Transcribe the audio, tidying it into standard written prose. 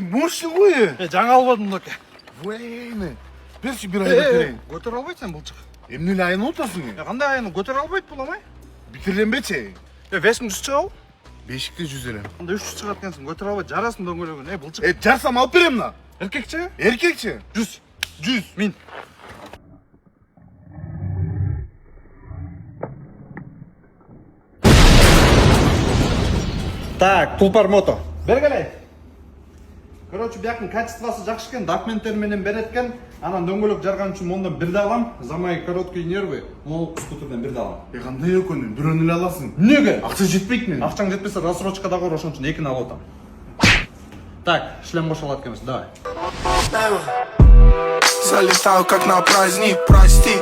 Мощный ғой. Жаңа албадым локе. Вейне. Берші бір айда көрейін. Көтер албайсың бұлчық. Емнелі айын отасың? Қандай айыны көтер албайды бұл амай? Бітірленбече. 500 шығау? Бешікті жүзелем. Қандай 300 шығатқансың, көтер албайды, жарасын дөңгелегін. Бұлчық. Жарсам алып берем на. Еркекші? Еркекші. 100. Мен. Так, Тұлпар мото. Бергелей. Короче, бияқтың качествосы жақшы екен, документтер менен береткен. Анан дөңгелек жарған үшін ондан бірді алам. Замай короткий нервы, ол скутерден бірді алам. Қандай өкөнің, бір өнілі аласың. Неге? Ақша жетпейді мен. Ақшаң жетпесе рассрочкада қор, ошон үшін екіні алып отам. Так, шлем бошалат кеміз, давай. Залетаю как на праздник, прости.